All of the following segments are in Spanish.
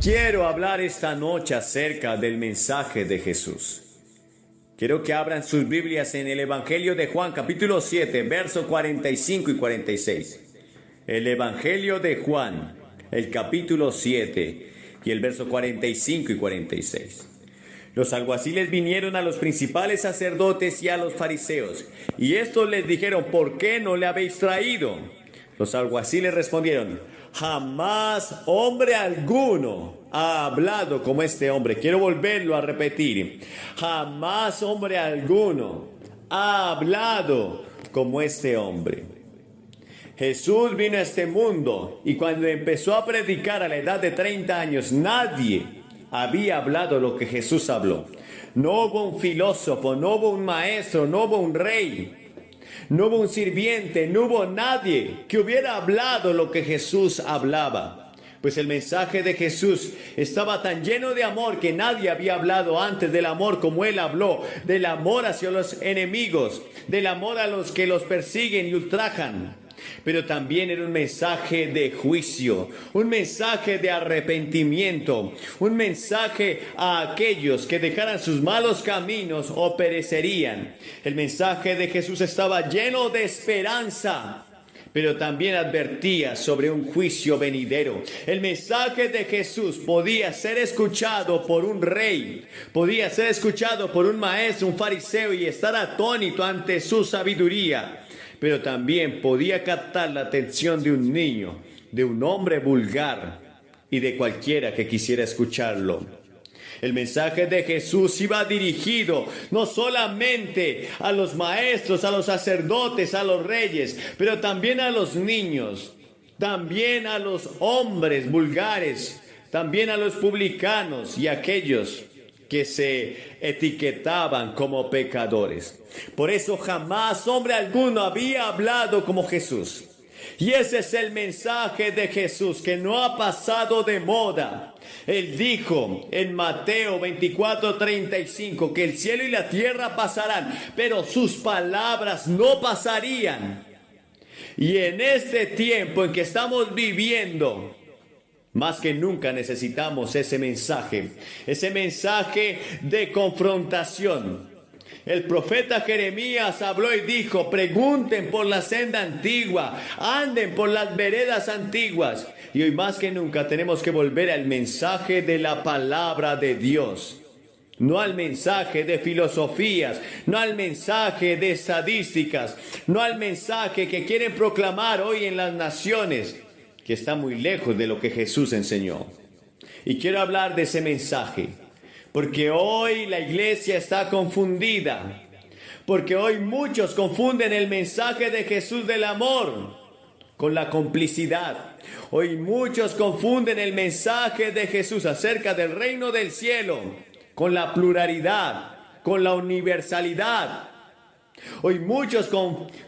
Quiero hablar esta noche acerca del mensaje de Jesús. Quiero que abran sus Biblias en el Evangelio de Juan, capítulo 7, versos 45 y 46. El Evangelio de Juan, el capítulo 7 y el verso 45 y 46. Los alguaciles vinieron a los principales sacerdotes y a los fariseos, y estos les dijeron: ¿por qué no le habéis traído? Los alguaciles respondieron: jamás hombre alguno ha hablado como este hombre. Quiero volverlo a repetir. Jamás hombre alguno ha hablado como este hombre. Jesús vino a este mundo y cuando empezó a predicar a la edad de 30 años, nadie había hablado lo que Jesús habló. No hubo un filósofo, no hubo un maestro, no hubo un rey, no hubo un sirviente, no hubo nadie que hubiera hablado lo que Jesús hablaba. Pues el mensaje de Jesús estaba tan lleno de amor que nadie había hablado antes del amor como Él habló. Del amor hacia los enemigos, del amor a los que los persiguen y ultrajan. Pero también era un mensaje de juicio, un mensaje de arrepentimiento, un mensaje a aquellos que dejaran sus malos caminos o perecerían. El mensaje de Jesús estaba lleno de esperanza, pero también advertía sobre un juicio venidero. El mensaje de Jesús podía ser escuchado por un rey, podía ser escuchado por un maestro, un fariseo, y estar atónito ante su sabiduría. Pero también podía captar la atención de un niño, de un hombre vulgar y de cualquiera que quisiera escucharlo. El mensaje de Jesús iba dirigido no solamente a los maestros, a los sacerdotes, a los reyes, pero también a los niños, también a los hombres vulgares, también a los publicanos y a aquellos que se etiquetaban como pecadores. Por eso jamás hombre alguno había hablado como Jesús. Y ese es el mensaje de Jesús, que no ha pasado de moda. Él dijo en Mateo 24:35 que el cielo y la tierra pasarán, pero sus palabras no pasarían. Y en este tiempo en que estamos viviendo, más que nunca necesitamos ese mensaje de confrontación. El profeta Jeremías habló y dijo: pregunten por la senda antigua, anden por las veredas antiguas. Y hoy más que nunca tenemos que volver al mensaje de la palabra de Dios. No al mensaje de filosofías, no al mensaje de estadísticas, no al mensaje que quieren proclamar hoy en las naciones, que está muy lejos de lo que Jesús enseñó. Y quiero hablar de ese mensaje, porque hoy la iglesia está confundida, porque hoy muchos confunden el mensaje de Jesús del amor con la complicidad. Hoy muchos confunden el mensaje de Jesús acerca del reino del cielo con la pluralidad, con la universalidad. Hoy muchos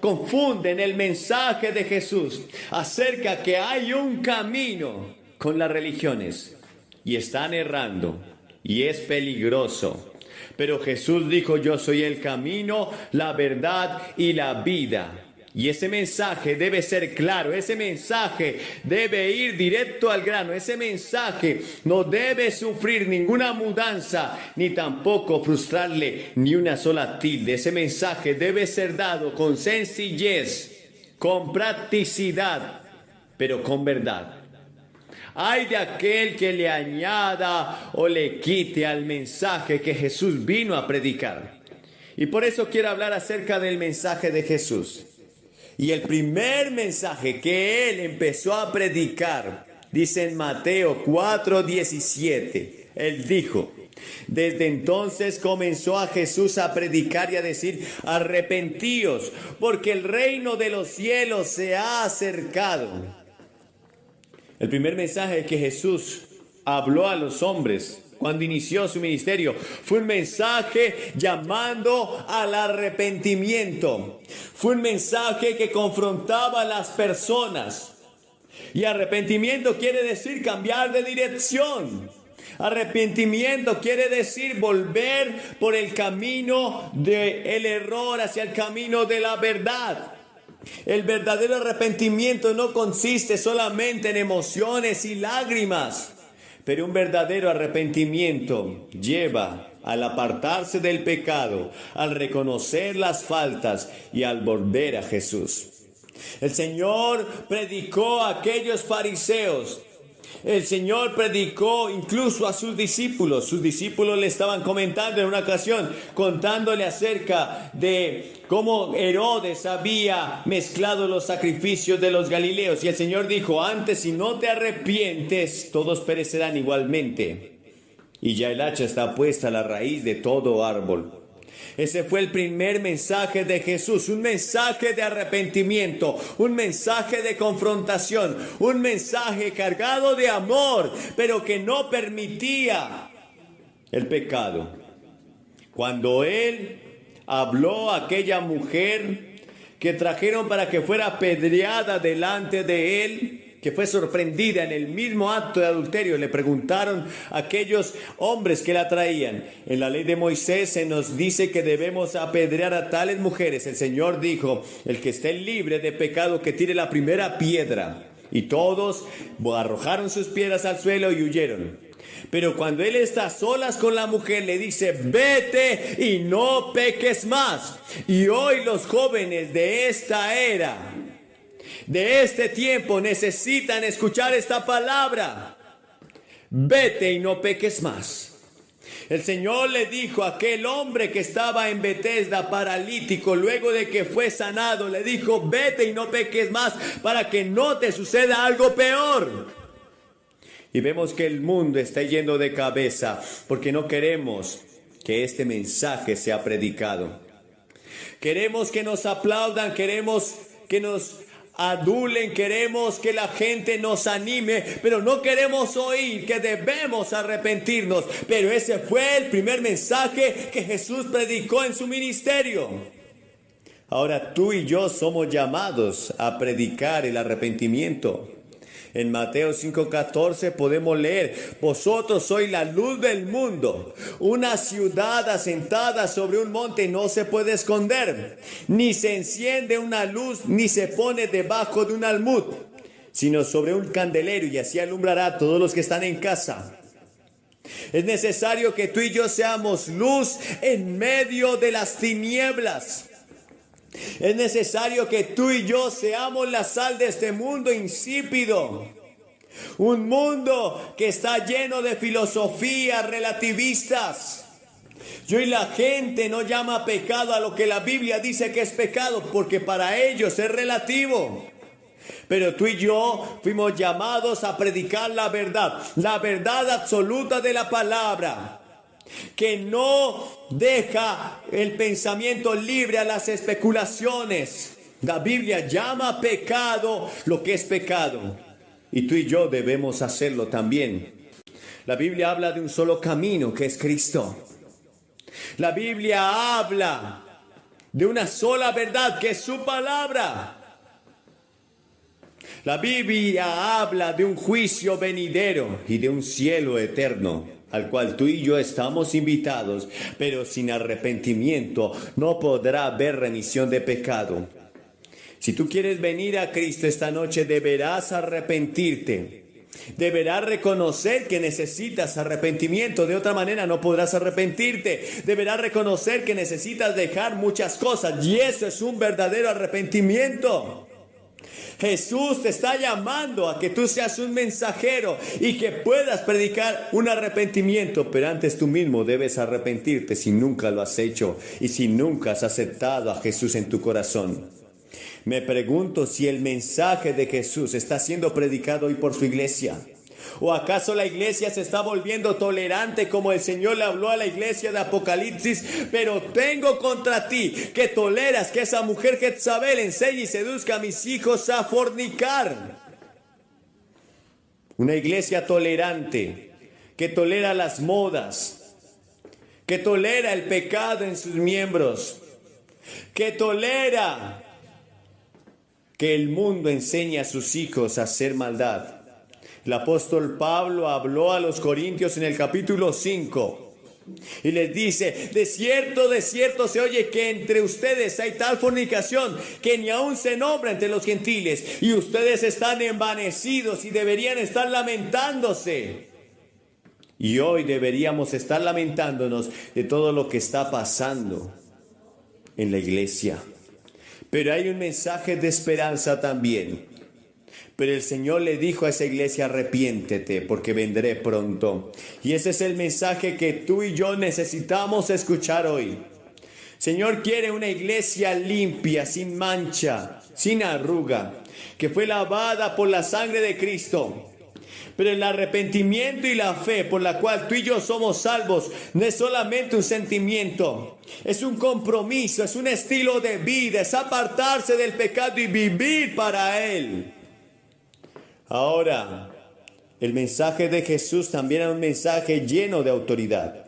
confunden el mensaje de Jesús acerca que hay un camino con las religiones y están errando y es peligroso. Pero Jesús dijo: yo soy el camino, la verdad y la vida. Y ese mensaje debe ser claro, ese mensaje debe ir directo al grano, ese mensaje no debe sufrir ninguna mudanza, ni tampoco frustrarle ni una sola tilde. Ese mensaje debe ser dado con sencillez, con practicidad, pero con verdad. Ay de aquel que le añada o le quite al mensaje que Jesús vino a predicar. Y por eso quiero hablar acerca del mensaje de Jesús. Y el primer mensaje que Él empezó a predicar, dice en Mateo 4:17, Él dijo: desde entonces comenzó a Jesús a predicar y a decir: arrepentíos, porque el reino de los cielos se ha acercado. El primer mensaje que Jesús habló a los hombres cuando inició su ministerio fue un mensaje llamando al arrepentimiento. Fue un mensaje que confrontaba a las personas. Y arrepentimiento quiere decir cambiar de dirección. Arrepentimiento quiere decir volver por el camino del error hacia el camino de la verdad. El verdadero arrepentimiento no consiste solamente en emociones y lágrimas, Pero un verdadero arrepentimiento lleva al apartarse del pecado, al reconocer las faltas y al volver a Jesús. El Señor predicó a aquellos fariseos. El Señor predicó incluso a sus discípulos. Sus discípulos le estaban comentando en una ocasión, contándole acerca de cómo Herodes había mezclado los sacrificios de los galileos. Y el Señor dijo, antes si no te arrepientes, todos perecerán igualmente. Y ya el hacha está puesta a la raíz de todo árbol. Ese fue el primer mensaje de Jesús, un mensaje de arrepentimiento, un mensaje de confrontación, un mensaje cargado de amor, pero que no permitía el pecado. Cuando Él habló a aquella mujer que trajeron para que fuera apedreada delante de Él, que fue sorprendida en el mismo acto de adulterio, le preguntaron a aquellos hombres que la traían. En la ley de Moisés se nos dice que debemos apedrear a tales mujeres. El Señor dijo, el que esté libre de pecado que tire la primera piedra. Y todos arrojaron sus piedras al suelo y huyeron. Pero cuando Él está a solas con la mujer, le dice, vete y no peques más. Y hoy los jóvenes de esta era, de este tiempo, necesitan escuchar esta palabra. Vete y no peques más. El Señor le dijo a aquel hombre que estaba en Betesda paralítico, luego de que fue sanado, le dijo, vete y no peques más para que no te suceda algo peor. Y vemos que el mundo está yendo de cabeza porque no queremos que este mensaje sea predicado. Queremos que nos aplaudan, queremos que nos adulen, queremos que la gente nos anime, pero no queremos oír que debemos arrepentirnos. Pero ese fue el primer mensaje que Jesús predicó en su ministerio. Ahora tú y yo somos llamados a predicar el arrepentimiento. En Mateo 5:14 podemos leer, vosotros sois la luz del mundo. Una ciudad asentada sobre un monte no se puede esconder, ni se enciende una luz, ni se pone debajo de un almud, sino sobre un candelero, y así alumbrará a todos los que están en casa. Es necesario que tú y yo seamos luz en medio de las tinieblas. Es necesario que tú y yo seamos la sal de este mundo insípido. Un mundo que está lleno de filosofías relativistas. Y hoy la gente no llama pecado a lo que la Biblia dice que es pecado, porque para ellos es relativo. Pero tú y yo fuimos llamados a predicar la verdad absoluta de la palabra, que no deja el pensamiento libre a las especulaciones. La Biblia llama pecado lo que es pecado, y tú y yo debemos hacerlo también. La Biblia habla de un solo camino, que es Cristo. La Biblia habla de una sola verdad, que es su palabra. La Biblia habla de un juicio venidero y de un cielo eterno, al cual tú y yo estamos invitados, pero sin arrepentimiento no podrá haber remisión de pecado. Si tú quieres venir a Cristo esta noche, deberás arrepentirte. Deberás reconocer que necesitas arrepentimiento, de otra manera no podrás arrepentirte. Deberás reconocer que necesitas dejar muchas cosas, y eso es un verdadero arrepentimiento. Jesús te está llamando a que tú seas un mensajero y que puedas predicar un arrepentimiento, pero antes tú mismo debes arrepentirte si nunca lo has hecho y si nunca has aceptado a Jesús en tu corazón. Me pregunto si el mensaje de Jesús está siendo predicado hoy por su iglesia. ¿O acaso la iglesia se está volviendo tolerante como el Señor le habló a la iglesia de Apocalipsis? Pero tengo contra ti que toleras que esa mujer Jezabel enseñe y seduzca a mis hijos a fornicar. Una iglesia tolerante que tolera las modas, que tolera el pecado en sus miembros, que tolera que el mundo enseñe a sus hijos a hacer maldad. El apóstol Pablo habló a los corintios en el capítulo 5 y les dice, de cierto se oye que entre ustedes hay tal fornicación que ni aun se nombra entre los gentiles, y ustedes están envanecidos y deberían estar lamentándose. Y hoy deberíamos estar lamentándonos de todo lo que está pasando en la iglesia. Pero hay un mensaje de esperanza también. Pero el Señor le dijo a esa iglesia: arrepiéntete, porque vendré pronto. Y ese es el mensaje que tú y yo necesitamos escuchar hoy. Señor quiere una iglesia limpia, sin mancha, sin arruga, que fue lavada por la sangre de Cristo. Pero el arrepentimiento y la fe por la cual tú y yo somos salvos no es solamente un sentimiento, es un compromiso, es un estilo de vida, es apartarse del pecado y vivir para Él. Ahora, el mensaje de Jesús también era un mensaje lleno de autoridad.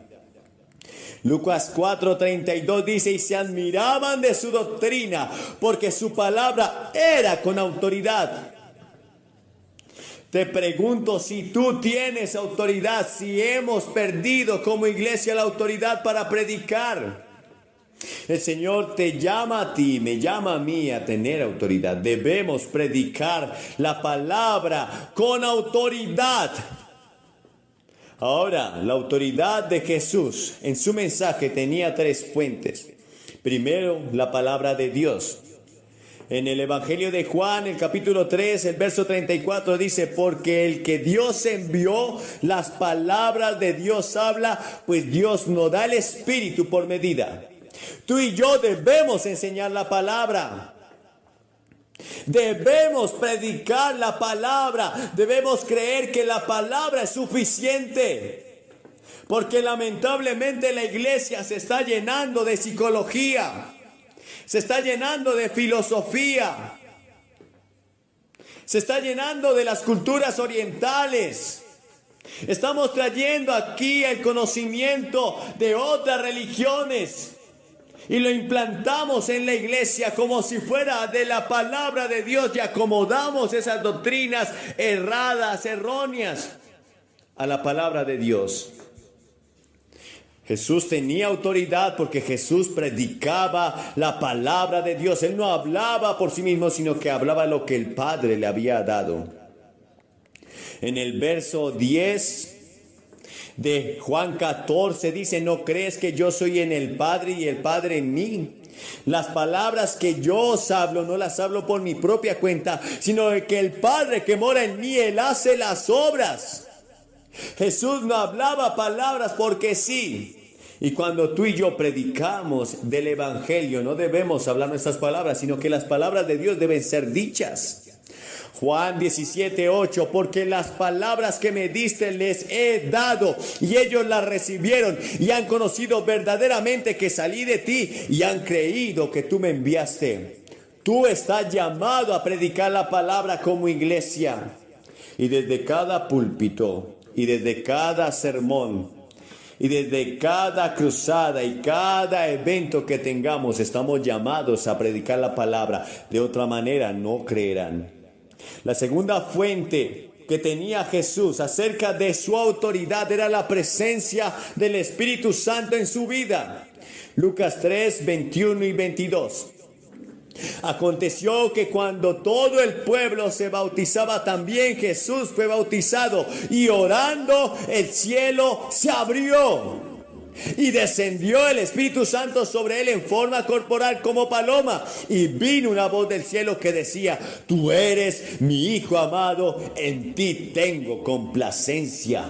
Lucas 4:32 dice: y se admiraban de su doctrina, porque su palabra era con autoridad. Te pregunto si tú tienes autoridad, si hemos perdido como iglesia la autoridad para predicar. El Señor te llama a ti, me llama a mí a tener autoridad. Debemos predicar la palabra con autoridad. Ahora, la autoridad de Jesús en su mensaje tenía tres fuentes. Primero, la palabra de Dios. En el Evangelio de Juan, el capítulo 3, el verso 34 dice: porque el que Dios envió, las palabras de Dios habla, pues Dios no da el Espíritu por medida. Tú y yo debemos enseñar la palabra. Debemos predicar la palabra. Debemos creer que la palabra es suficiente. Porque lamentablemente la iglesia se está llenando de psicología. Se está llenando de filosofía. Se está llenando de las culturas orientales. Estamos trayendo aquí el conocimiento de otras religiones y lo implantamos en la iglesia como si fuera de la palabra de Dios, y acomodamos esas doctrinas erradas, erróneas, a la palabra de Dios. Jesús tenía autoridad porque Jesús predicaba la palabra de Dios. Él no hablaba por sí mismo, sino que hablaba lo que el Padre le había dado. En el verso 10 de Juan 14 dice: ¿no crees que yo soy en el Padre y el Padre en mí? Las palabras que yo os hablo, no las hablo por mi propia cuenta, sino de que el Padre que mora en mí, Él hace las obras. Jesús no hablaba palabras porque sí. Y cuando tú y yo predicamos del Evangelio, no debemos hablar nuestras palabras, sino que las palabras de Dios deben ser dichas. Juan 17:8: porque las palabras que me diste les he dado, y ellos las recibieron, y han conocido verdaderamente que salí de ti, y han creído que tú me enviaste. Tú estás llamado a predicar la palabra como iglesia. Y desde cada púlpito, y desde cada sermón, y desde cada cruzada y cada evento que tengamos, estamos llamados a predicar la palabra. De otra manera no creerán. La segunda fuente que tenía Jesús acerca de su autoridad era la presencia del Espíritu Santo en su vida. Lucas 3, 21 y 22. Aconteció que cuando todo el pueblo se bautizaba, también Jesús fue bautizado, y orando el cielo se abrió. Y descendió el Espíritu Santo sobre él en forma corporal como paloma. Y vino una voz del cielo que decía: tú eres mi Hijo amado, en ti tengo complacencia.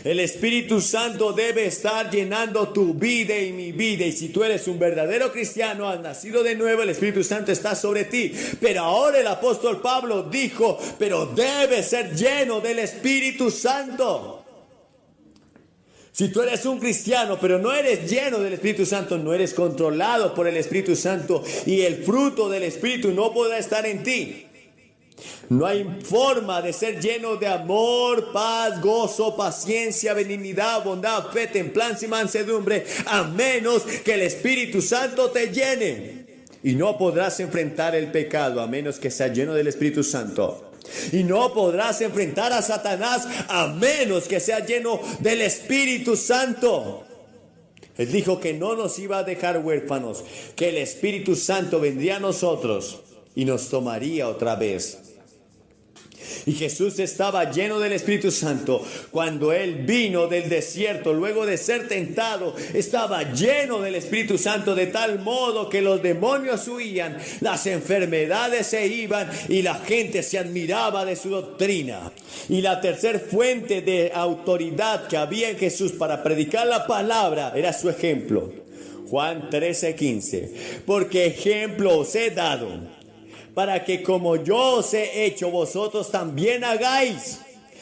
El Espíritu Santo debe estar llenando tu vida y mi vida. Y si tú eres un verdadero cristiano, has nacido de nuevo, el Espíritu Santo está sobre ti. Pero ahora el apóstol Pablo dijo: pero debes ser lleno del Espíritu Santo. Si tú eres un cristiano, pero no eres lleno del Espíritu Santo, no eres controlado por el Espíritu Santo, y el fruto del Espíritu no podrá estar en ti. No hay forma de ser lleno de amor, paz, gozo, paciencia, benignidad, bondad, fe, templanza y mansedumbre, a menos que el Espíritu Santo te llene. Y no podrás enfrentar el pecado a menos que seas lleno del Espíritu Santo. Y no podrás enfrentar a Satanás a menos que seas lleno del Espíritu Santo. Él dijo que no nos iba a dejar huérfanos, que el Espíritu Santo vendría a nosotros y nos tomaría otra vez. Y Jesús estaba lleno del Espíritu Santo cuando Él vino del desierto, luego de ser tentado, estaba lleno del Espíritu Santo de tal modo que los demonios huían, las enfermedades se iban y la gente se admiraba de su doctrina. Y la tercera fuente de autoridad que había en Jesús para predicar la palabra era su ejemplo. Juan 13:15, porque ejemplo os he dado, para que como yo os he hecho, vosotros también hagáis.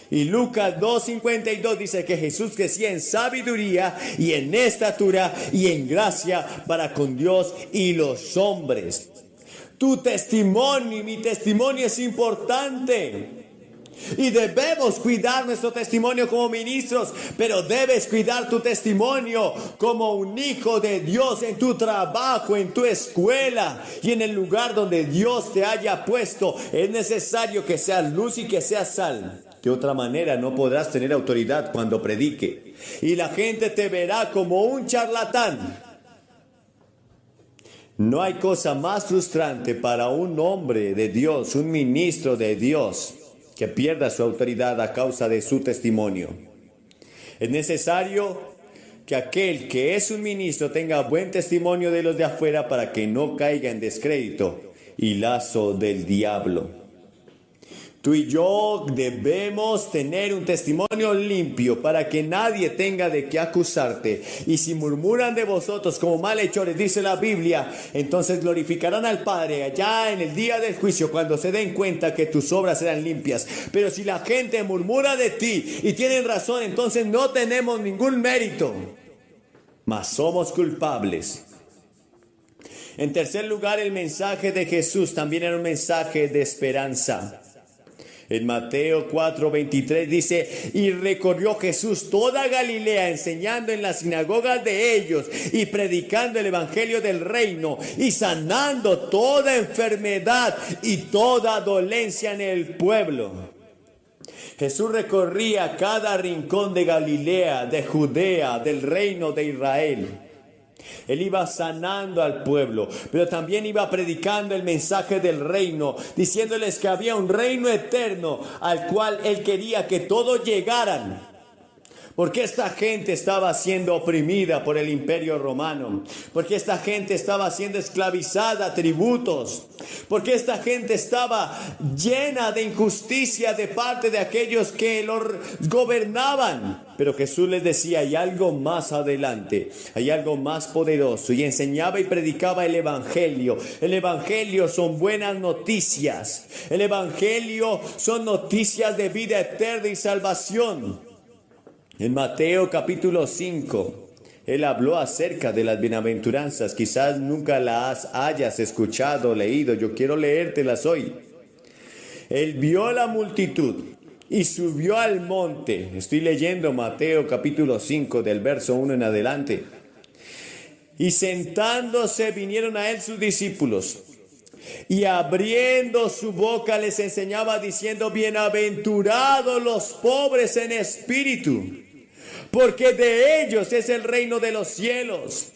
Y Lucas 2:52 dice que Jesús crecía en sabiduría y en estatura y en gracia para con Dios y los hombres. Tu testimonio y mi testimonio es importante. Y debemos cuidar nuestro testimonio como ministros, pero debes cuidar tu testimonio como un hijo de Dios en tu trabajo, en tu escuela y en el lugar donde Dios te haya puesto. Es necesario que seas luz y que seas sal. De otra manera no podrás tener autoridad cuando predique. Y la gente te verá como un charlatán. No hay cosa más frustrante para un hombre de Dios, un ministro de Dios, que pierda su autoridad a causa de su testimonio. Es necesario que aquel que es un ministro tenga buen testimonio de los de afuera para que no caiga en descrédito y lazo del diablo. Tú y yo debemos tener un testimonio limpio para que nadie tenga de qué acusarte. Y si murmuran de vosotros como malhechores, dice la Biblia, entonces glorificarán al Padre allá en el día del juicio cuando se den cuenta que tus obras serán limpias. Pero si la gente murmura de ti y tienen razón, entonces no tenemos ningún mérito, mas somos culpables. En tercer lugar, el mensaje de Jesús también era un mensaje de esperanza. En Mateo 4:23 dice, y recorrió Jesús toda Galilea, enseñando en las sinagogas de ellos y predicando el evangelio del reino y sanando toda enfermedad y toda dolencia en el pueblo. Jesús recorría cada rincón de Galilea, de Judea, del reino de Israel. Él iba sanando al pueblo, pero también iba predicando el mensaje del reino, diciéndoles que había un reino eterno al cual Él quería que todos llegaran. Porque esta gente estaba siendo oprimida por el imperio romano. Porque esta gente estaba siendo esclavizada a tributos. Porque esta gente estaba llena de injusticia de parte de aquellos que los gobernaban. Pero Jesús les decía, hay algo más adelante, hay algo más poderoso. Y enseñaba y predicaba el evangelio. El evangelio son buenas noticias. El evangelio son noticias de vida eterna y salvación. En Mateo capítulo 5, Él habló acerca de las bienaventuranzas. Quizás nunca las hayas escuchado o leído. Yo quiero leértelas hoy. Él vio la multitud y subió al monte. Estoy leyendo Mateo capítulo 5 del verso 1 en adelante. Y sentándose vinieron a él sus discípulos. Y abriendo su boca les enseñaba diciendo, bienaventurados los pobres en espíritu, porque de ellos es el reino de los cielos.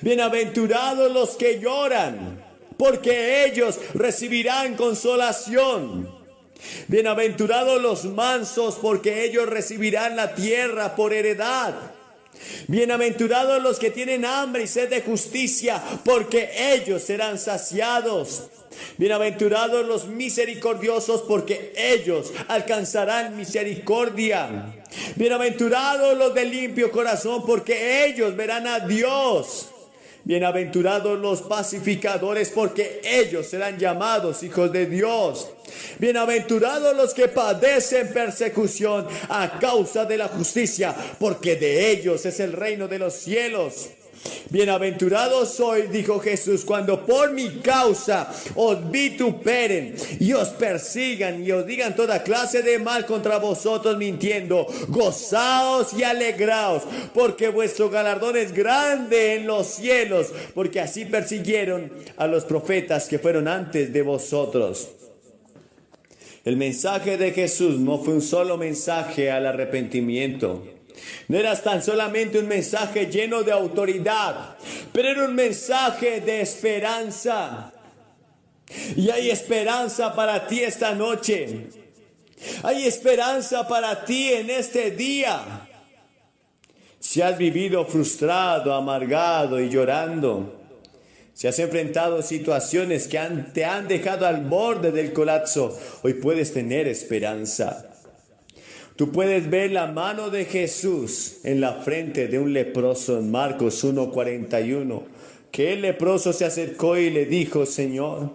Bienaventurados los que lloran, porque ellos recibirán consolación. Bienaventurados los mansos, porque ellos recibirán la tierra por heredad. Bienaventurados los que tienen hambre y sed de justicia, porque ellos serán saciados. Bienaventurados los misericordiosos, porque ellos alcanzarán misericordia. Bienaventurados los de limpio corazón, porque ellos verán a Dios. Bienaventurados los pacificadores, porque ellos serán llamados hijos de Dios. Bienaventurados los que padecen persecución a causa de la justicia, porque de ellos es el reino de los cielos. Bienaventurados sois, dijo Jesús, cuando por mi causa os vituperen y os persigan y os digan toda clase de mal contra vosotros mintiendo. Gozaos y alegraos, porque vuestro galardón es grande en los cielos, porque así persiguieron a los profetas que fueron antes de vosotros. El mensaje de Jesús no fue un solo mensaje al arrepentimiento. No era tan solamente un mensaje lleno de autoridad, pero era un mensaje de esperanza. Y hay esperanza para ti esta noche. Hay esperanza para ti en este día. Si has vivido frustrado, amargado y llorando, si has enfrentado situaciones que te han dejado al borde del colapso, hoy puedes tener esperanza. Tú puedes ver la mano de Jesús en la frente de un leproso en Marcos 1:41, que el leproso se acercó y le dijo: Señor,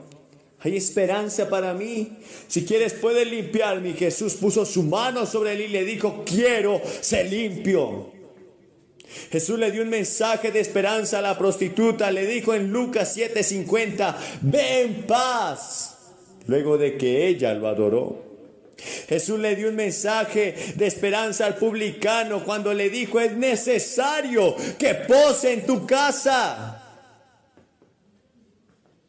hay esperanza para mí. Si quieres puedes limpiarme. Y Jesús puso su mano sobre él y le dijo: quiero ser limpio. Jesús le dio un mensaje de esperanza a la prostituta. Le dijo en Lucas 7:50: ve en paz. Luego de que ella lo adoró. Jesús le dio un mensaje de esperanza al publicano cuando le dijo: es necesario que pose en tu casa.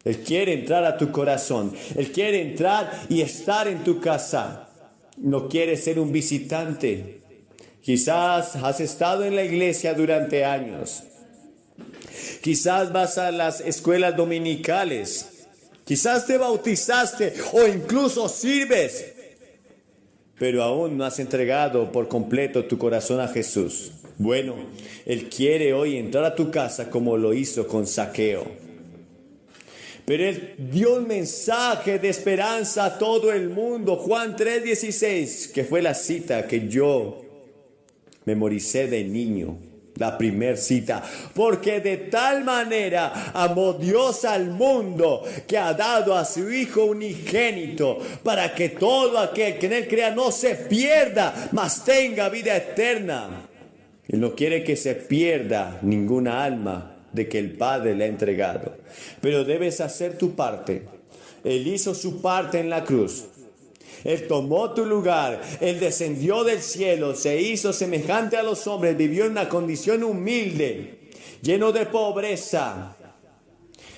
Él quiere entrar a tu corazón. Él quiere entrar y estar en tu casa. No quiere ser un visitante. Quizás has estado en la iglesia durante años. Quizás vas a las escuelas dominicales. Quizás te bautizaste o incluso sirves. Pero aún no has entregado por completo tu corazón a Jesús. Bueno, Él quiere hoy entrar a tu casa como lo hizo con Zaqueo. Pero Él dio un mensaje de esperanza a todo el mundo. Juan 3:16, que fue la cita que yo memoricé de niño. La primer cita. Porque de tal manera amó Dios al mundo que ha dado a su Hijo unigénito, para que todo aquel que en Él crea no se pierda, mas tenga vida eterna. Él no quiere que se pierda ninguna alma de que el Padre le ha entregado. Pero debes hacer tu parte. Él hizo su parte en la cruz. Él tomó tu lugar. Él descendió del cielo, se hizo semejante a los hombres, vivió en una condición humilde, lleno de pobreza.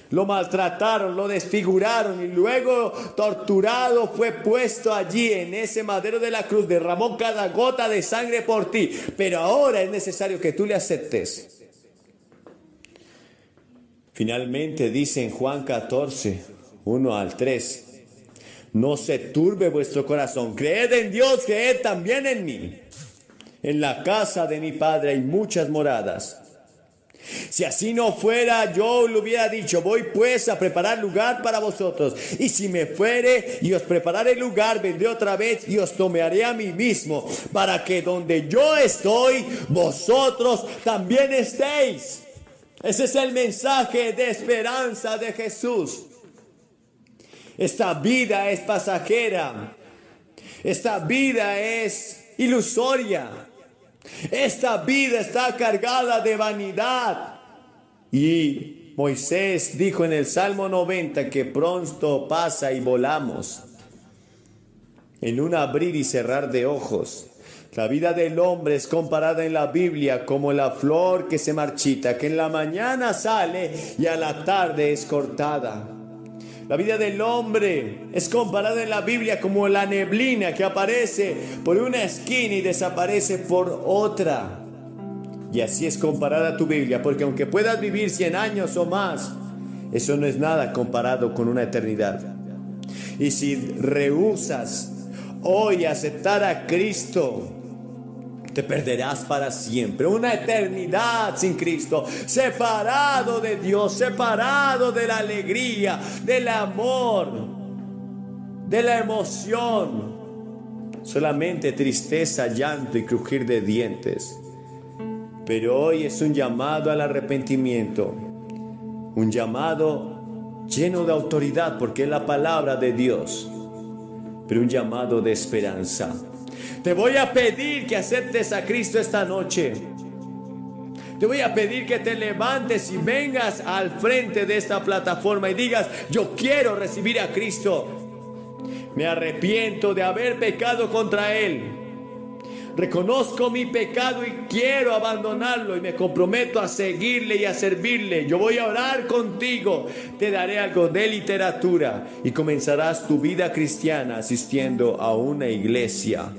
Lo maltrataron, lo desfiguraron y luego torturado fue puesto allí en ese madero de la cruz. Derramó cada gota de sangre por ti. Pero ahora es necesario que tú le aceptes. Finalmente dice en Juan 14:1-3: no se turbe vuestro corazón. Creed en Dios, creed también en mí. En la casa de mi Padre hay muchas moradas. Si así no fuera, yo le hubiera dicho: voy pues a preparar lugar para vosotros. Y si me fuere y os prepararé lugar, vendré otra vez y os tomaré a mí mismo, para que donde yo estoy, vosotros también estéis. Ese es el mensaje de esperanza de Jesús. Esta vida es pasajera. Esta vida es ilusoria. Esta vida está cargada de vanidad. Y Moisés dijo en el Salmo 90 que pronto pasa y volamos. En un abrir y cerrar de ojos. La vida del hombre es comparada en la Biblia como la flor que se marchita, que en la mañana sale y a la tarde es cortada. La vida del hombre es comparada en la Biblia como la neblina que aparece por una esquina y desaparece por otra. Y así es comparada tu Biblia, porque aunque puedas vivir 100 años o más, eso no es nada comparado con una eternidad. Y si rehusas hoy aceptar a Cristo, te perderás para siempre. Una eternidad sin Cristo, separado de Dios, separado de la alegría, del amor, de la emoción. Solamente tristeza, llanto y crujir de dientes. Pero hoy es un llamado al arrepentimiento, un llamado lleno de autoridad, porque es la palabra de Dios, pero un llamado de esperanza. Te voy a pedir que aceptes a Cristo esta noche. Te voy a pedir que te levantes y vengas al frente de esta plataforma y digas: yo quiero recibir a Cristo. Me arrepiento de haber pecado contra Él. Reconozco mi pecado y quiero abandonarlo y me comprometo a seguirle y a servirle. Yo voy a orar contigo. Te daré algo de literatura y comenzarás tu vida cristiana asistiendo a una iglesia.